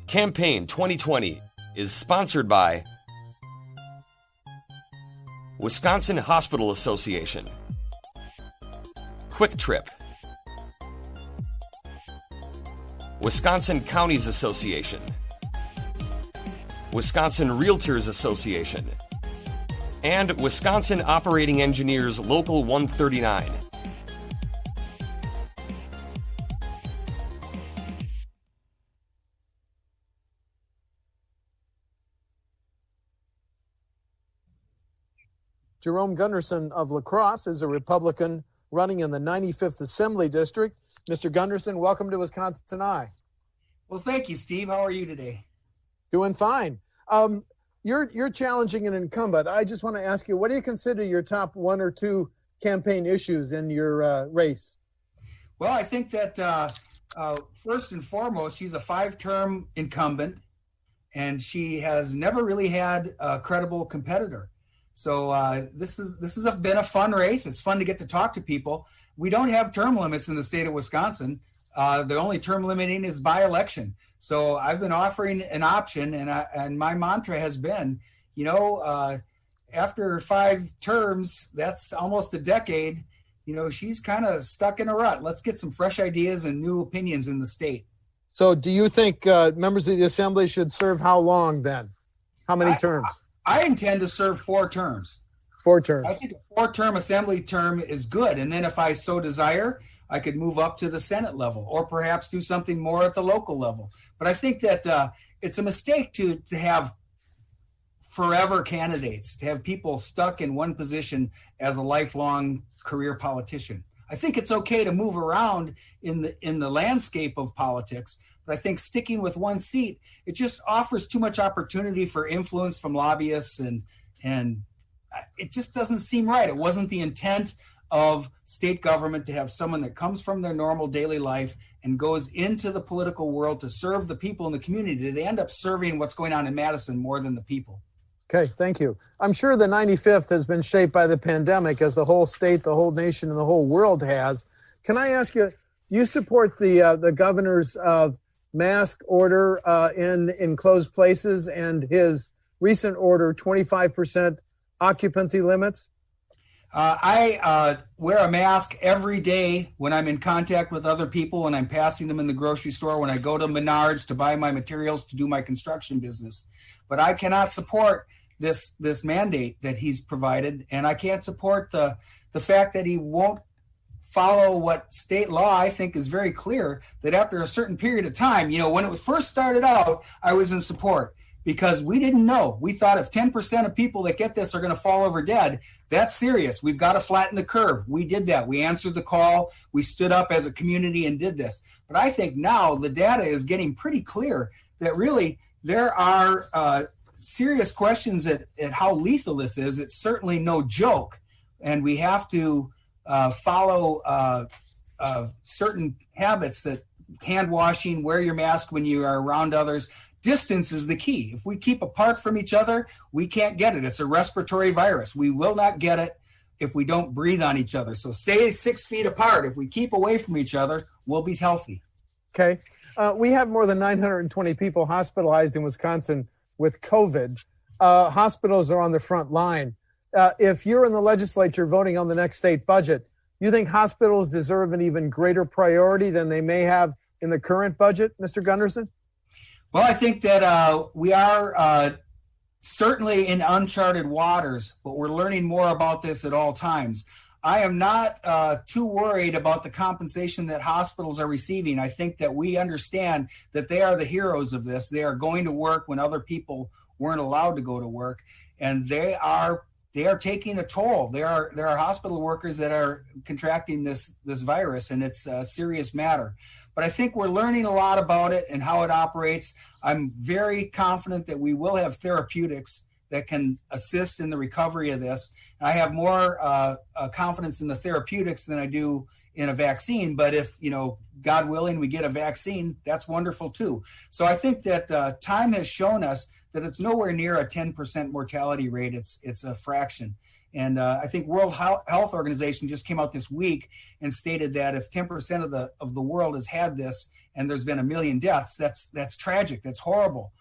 Campaign 2020 is sponsored by Wisconsin Hospital Association, Quick Trip, Wisconsin Counties Association, Wisconsin Realtors Association, and Wisconsin Operating Engineers Local 139. Jerome Gundersen of La Crosse is a Republican running in the 95th Assembly District. Mr. Gundersen, welcome to WisconsinEye. Well, thank you, Steve. How are you today? Doing fine. You're challenging an incumbent. I just want to ask you, what do you consider your top one or two campaign issues in your race? Well, I think that first and foremost, she's a 5-term incumbent, and she has never really had a credible competitor. So this has been a fun race. It's fun to get to talk to people. We don't have term limits in the state of Wisconsin. The only term limiting is by election. So I've been offering an option, and my mantra has been, after 5 terms, that's almost a decade. She's kind of stuck in a rut. Let's get some fresh ideas and new opinions in the state. So do you think members of the assembly should serve how long then? How many terms? I intend to serve 4 terms. 4 terms. I think a 4-term assembly term is good. And then if I so desire, I could move up to the Senate level or perhaps do something more at the local level. But I think that it's a mistake to have forever candidates, to have people stuck in one position as a lifelong career politician. I think it's okay to move around in the landscape of politics, but I think sticking with one seat, it just offers too much opportunity for influence from lobbyists, and it just doesn't seem right. It wasn't the intent of state government to have someone that comes from their normal daily life and goes into the political world to serve the people in the community. They end up serving what's going on in Madison more than the people. Okay, thank you. I'm sure the 95th has been shaped by the pandemic, as the whole state, the whole nation, and the whole world has. Can I ask you, do you support the governor's mask order in enclosed places and his recent order, 25% occupancy limits? I wear a mask every day when I'm in contact with other people, when I'm passing them in the grocery store, when I go to Menards to buy my materials to do my construction business. But I cannot support this mandate that he's provided, and I can't support the fact that he won't follow what state law I think is very clear, that after a certain period of time, when it first started out, I was in support because we didn't know. We thought if 10% of people that get this are going to fall over dead, that's serious. We've got to flatten the curve. We did that. We answered the call. We stood up as a community and did this. But I think now the data is getting pretty clear that really there are serious questions at how lethal this is. It's certainly no joke. And we have to follow certain habits, that hand washing, wear your mask when you are around others. Distance is the key. If we keep apart from each other, we can't get it. It's a respiratory virus. We will not get it if we don't breathe on each other. So stay 6 feet apart. If we keep away from each other, we'll be healthy. Okay. We have more than 920 people hospitalized in Wisconsin with COVID. Hospitals are on the front line. If you're in the legislature voting on the next state budget, you think hospitals deserve an even greater priority than they may have in the current budget, Mr. Gundersen? Well, I think that we are certainly in uncharted waters, but we're learning more about this at all times. I am not too worried about the compensation that hospitals are receiving. I think that we understand that they are the heroes of this. They are going to work when other people weren't allowed to go to work, and they are taking a toll. There are hospital workers that are contracting this virus, and it's a serious matter. But I think we're learning a lot about it and how it operates. I'm very confident that we will have therapeutics that can assist in the recovery of this. I have more confidence in the therapeutics than I do in a vaccine. But if, God willing, we get a vaccine, that's wonderful too. So I think that time has shown us that it's nowhere near a 10% mortality rate. It's a fraction. And I think World Health Organization just came out this week and stated that if 10% of the world has had this and there's been 1 million deaths, that's tragic, that's horrible.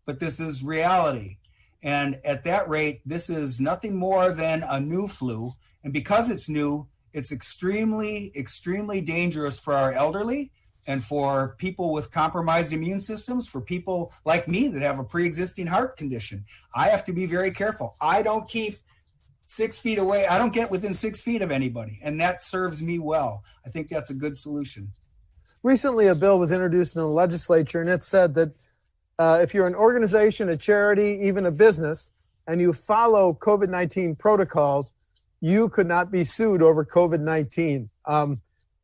But this is reality. And at that rate, this is nothing more than a new flu. And because it's new, it's extremely, extremely dangerous for our elderly and for people with compromised immune systems, for people like me that have a pre-existing heart condition. I have to be very careful. I don't keep 6 feet away. I don't get within 6 feet of anybody. And that serves me well. I think that's a good solution. Recently, a bill was introduced in the legislature, and it said that if you're an organization, a charity, even a business, and you follow COVID-19 protocols, you could not be sued over COVID-19.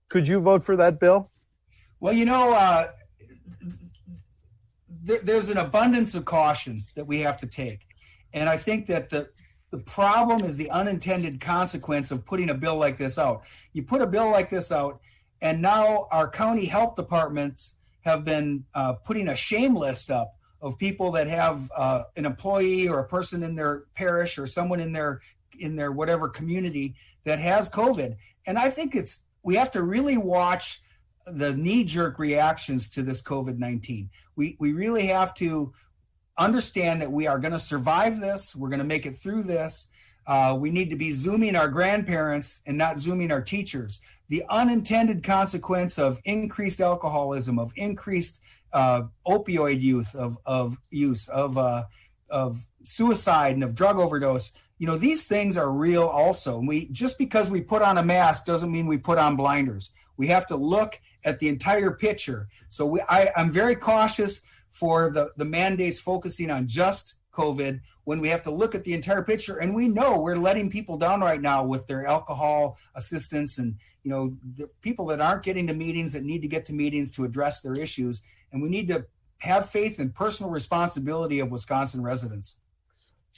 Could you vote for that bill? Well, there's an abundance of caution that we have to take. And I think that the problem is the unintended consequence of putting a bill like this out. You put a bill like this out, and now our county health departments have been putting a shame list up of people that have an employee or a person in their parish or someone in their whatever community that has COVID. And I think we have to really watch the knee-jerk reactions to this COVID-19. We really have to understand that we are going to survive this. We're going to make it through this. We need to be Zooming our grandparents and not Zooming our teachers. The unintended consequence of increased alcoholism, of increased opioid use, of suicide and of drug overdose. These things are real also. And just because we put on a mask doesn't mean we put on blinders. We have to look at the entire picture. So I'm very cautious for the mandates focusing on just COVID when we have to look at the entire picture. And we know we're letting people down right now with their alcohol assistance and, the people that aren't getting to meetings that need to get to meetings to address their issues. And we need to have faith in personal responsibility of Wisconsin residents.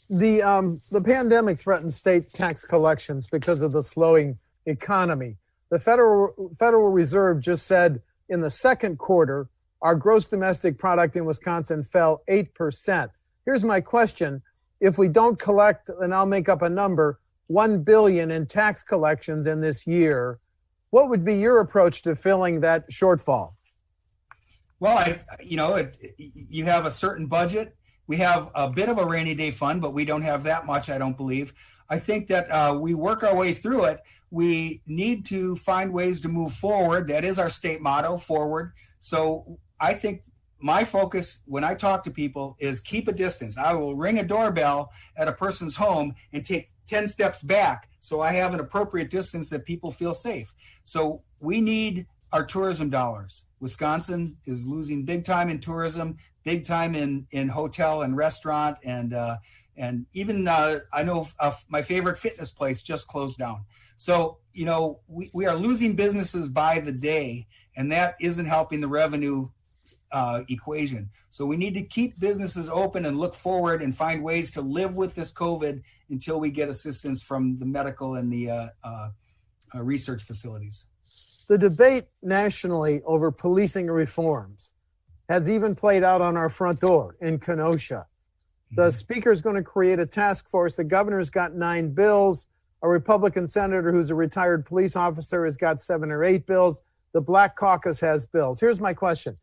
The pandemic threatened state tax collections because of the slowing economy. The Federal Reserve just said in the second quarter, our gross domestic product in Wisconsin fell 8%. Here's my question. If we don't collect, and I'll make up a number, $1 billion in tax collections in this year, what would be your approach to filling that shortfall? Well, you have a certain budget. We have a bit of a rainy day fund, but we don't have that much, I don't believe. I think that we work our way through it. We need to find ways to move forward. That is our state motto, forward. So I think my focus when I talk to people is keep a distance. I will ring a doorbell at a person's home and take 10 steps back so I have an appropriate distance that people feel safe. So we need our tourism dollars. Wisconsin is losing big time in tourism, big time in hotel and restaurant, and even I know my favorite fitness place just closed down. So we are losing businesses by the day, and that isn't helping the revenue equation. So we need to keep businesses open and look forward and find ways to live with this COVID until we get assistance from the medical and the research facilities. The debate nationally over policing reforms has even played out on our front door in Kenosha. The speaker is going to create a task force. The governor's got 9 bills. A Republican senator who's a retired police officer has got 7 or 8 bills. The Black Caucus has bills. Here's my question.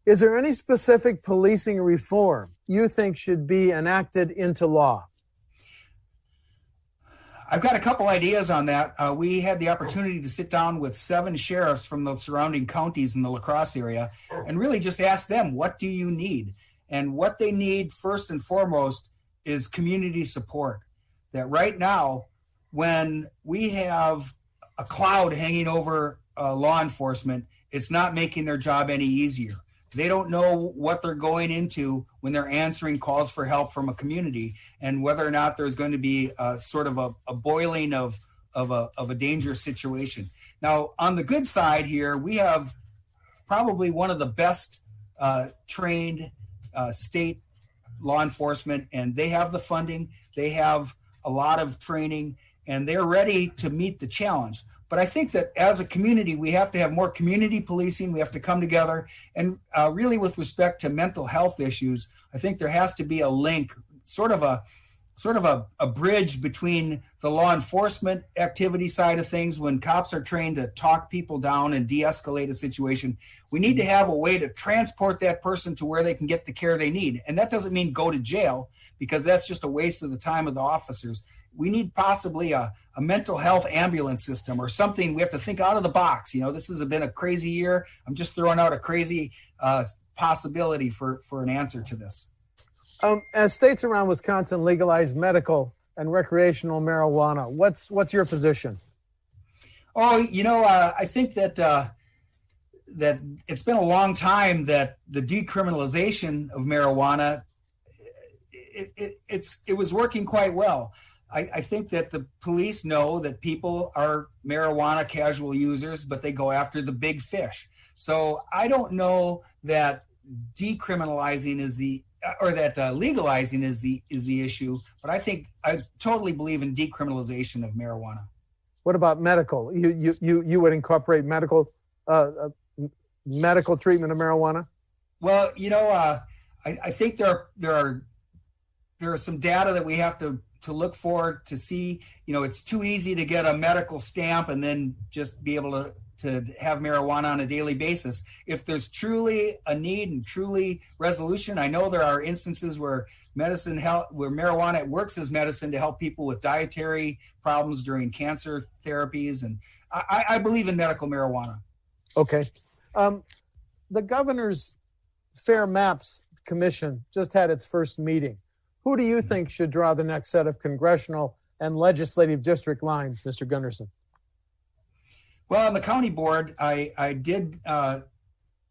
Is there any specific policing reform you think should be enacted into law? I've got a couple ideas on that. We had the opportunity to sit down with 7 sheriffs from the surrounding counties in the La Crosse area and really just ask them, what do you need? And what they need first and foremost is community support. That right now, when we have a cloud hanging over law enforcement, it's not making their job any easier. They don't know what they're going into when they're answering calls for help from a community, and whether or not there's going to be sort of a boiling of a dangerous situation. Now, on the good side here, we have probably one of the best trained state law enforcement, and they have the funding, they have a lot of training, and they're ready to meet the challenge. But I think that as a community, we have to have more community policing. We have to come together. And really with respect to mental health issues, I think there has to be a link, sort of sort of a bridge between the law enforcement activity side of things. When cops are trained to talk people down and de-escalate a situation, we need to have a way to transport that person to where they can get the care they need. And that doesn't mean go to jail, because that's just a waste of the time of the officers. We need possibly a mental health ambulance system or something. We have to think out of the box. This has been a crazy year. I'm just throwing out a crazy possibility for an answer to this. As states around Wisconsin legalize medical and recreational marijuana, what's your position? I think that that it's been a long time that the decriminalization of marijuana, it was working quite well. I think that the police know that people are marijuana casual users, but they go after the big fish. So I don't know that decriminalizing legalizing is the issue, but I totally believe in decriminalization of marijuana. What about medical? You would incorporate medical treatment of marijuana? Well, I think there are some data that we have to look for to see. It's too easy to get a medical stamp and then just be able to have marijuana on a daily basis. If there's truly a need and truly resolution, I know there are instances where marijuana works as medicine to help people with dietary problems during cancer therapies. And I believe in medical marijuana. Okay. The governor's Fair Maps Commission just had its first meeting. Who do you think should draw the next set of congressional and legislative district lines, Mr. Gundersen? Well, on the county board, I did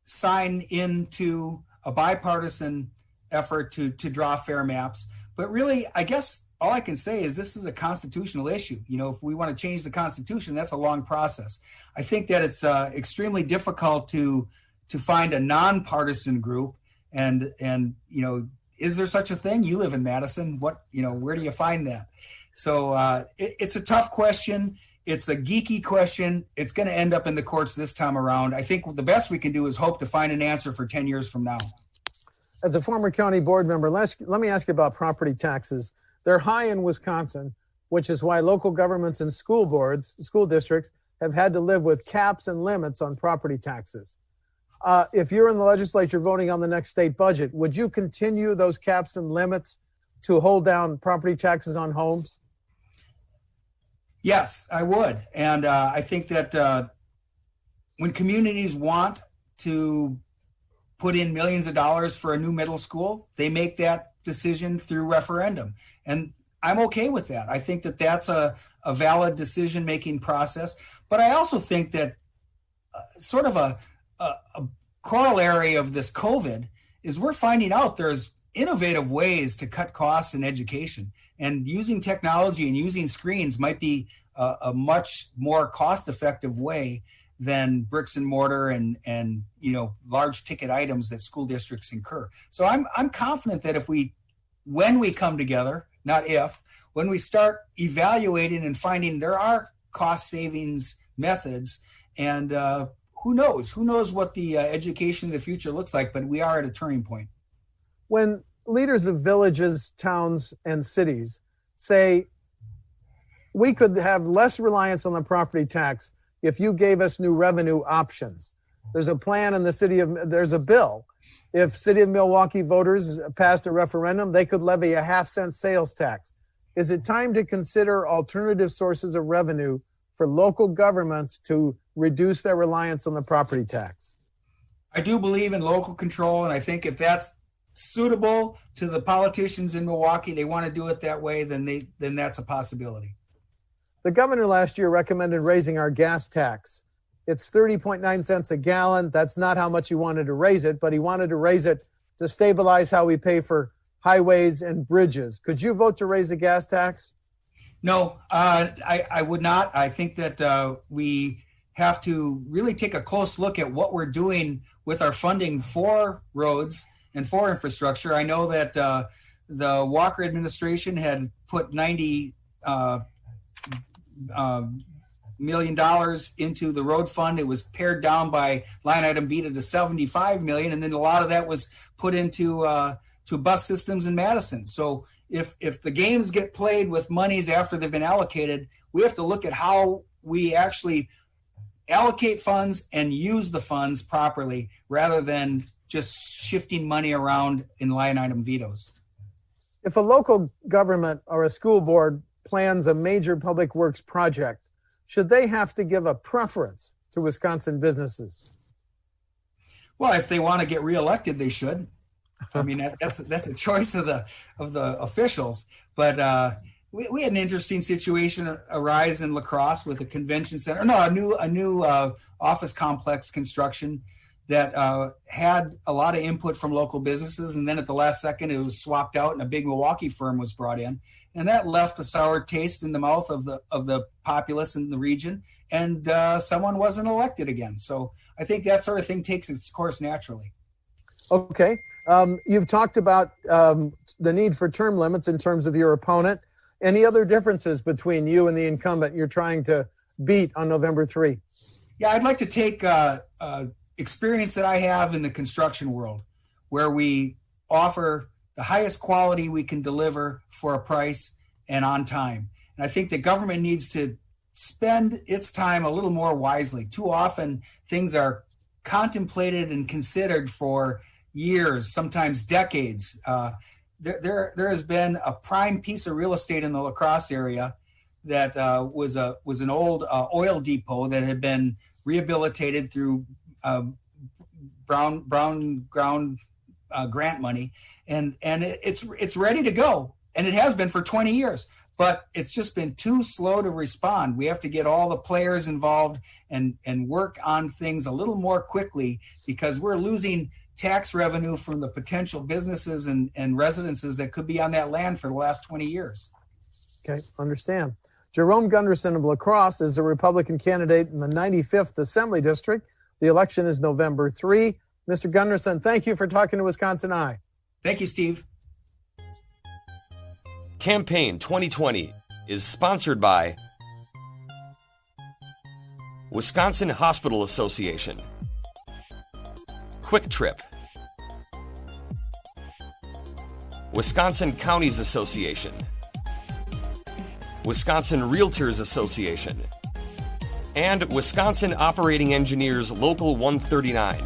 sign into a bipartisan effort to draw fair maps. But really, I guess all I can say is this is a constitutional issue. If we want to change the Constitution, that's a long process. I think that it's extremely difficult to find a nonpartisan group. And is there such a thing? You live in Madison. Where do you find that? So it's a tough question. It's a geeky question. It's going to end up in the courts this time around. I think the best we can do is hope to find an answer for 10 years from now. As a former county board member, let me ask you about property taxes. They're high in Wisconsin, which is why local governments and school districts have had to live with caps and limits on property taxes. If you're in the legislature voting on the next state budget, would you continue those caps and limits to hold down property taxes on homes? Yes, I would. And I think that when communities want to put in millions of dollars for a new middle school, they make that decision through referendum. And I'm okay with that. I think that that's a valid decision-making process. But I also think that sort of a corollary of this COVID is we're finding out there's innovative ways to cut costs in education. And using technology and using screens might be a much more cost-effective way than bricks and mortar and large ticket items that school districts incur. So I'm confident that when we come together, not if, when we start evaluating and finding there are cost savings methods, and who knows what the education of the future looks like, but we are at a turning point. When leaders of villages, towns, and cities say we could have less reliance on the property tax if you gave us new revenue options. There's a plan in there's a bill. If City of Milwaukee voters passed a referendum, they could levy a 0.5-cent sales tax. Is it time to consider alternative sources of revenue for local governments to reduce their reliance on the property tax? I do believe in local control, and I think if that's suitable to the politicians in Milwaukee, they want to do it that way, then that's a possibility. The governor last year recommended raising our gas tax. It's 30.9 cents a gallon. That's not how much he wanted to raise it, but he wanted to raise it to stabilize how we pay for highways and bridges. Could you vote to raise the gas tax? No, I would not. I think that we have to really take a close look at what we're doing with our funding for roads and for infrastructure. I know that the Walker administration had put $90 million into the road fund. It was pared down by line item Vita to $75 million, and then a lot of that was put into to bus systems in Madison. So if the games get played with monies after they've been allocated, we have to look at how we actually allocate funds and use the funds properly rather than just shifting money around in line item vetoes. If a local government or a school board plans a major public works project, should they have to give a preference to Wisconsin businesses? Well, if they want to get reelected, they should. I mean, that's a choice of the officials. But we had an interesting situation arise in La Crosse with a convention center. No, a new office complex construction that had a lot of input from local businesses, and then at the last second, it was swapped out, and a big Milwaukee firm was brought in, and that left a sour taste in the mouth of the populace in the region, and someone wasn't elected again. So I think that sort of thing takes its course naturally. Okay. You've talked about the need for term limits in terms of your opponent. Any other differences between you and the incumbent you're trying to beat on November 3? Yeah, I'd like to take experience that I have in the construction world, where we offer the highest quality we can deliver for a price and on time. And I think the government needs to spend its time a little more wisely. Too often, things are contemplated and considered for years, sometimes decades. There has been a prime piece of real estate in the La Crosse area that was an old oil depot that had been rehabilitated through Brown grant money, and it's ready to go, and it has been for 20 years. But it's just been too slow to respond. We have to get all the players involved and work on things a little more quickly, because we're losing tax revenue from the potential businesses and residences that could be on that land for the last 20 years. Okay, understand. Jerome Gundersen of La Crosse is the Republican candidate in the 95th Assembly District. The election is November 3. Mr. Gundersen, thank you for talking to WisconsinEye. Thank you, Steve. Campaign 2020 is sponsored by Wisconsin Hospital Association, Quick Trip, Wisconsin Counties Association, Wisconsin Realtors Association, and Wisconsin Operating Engineers Local 139.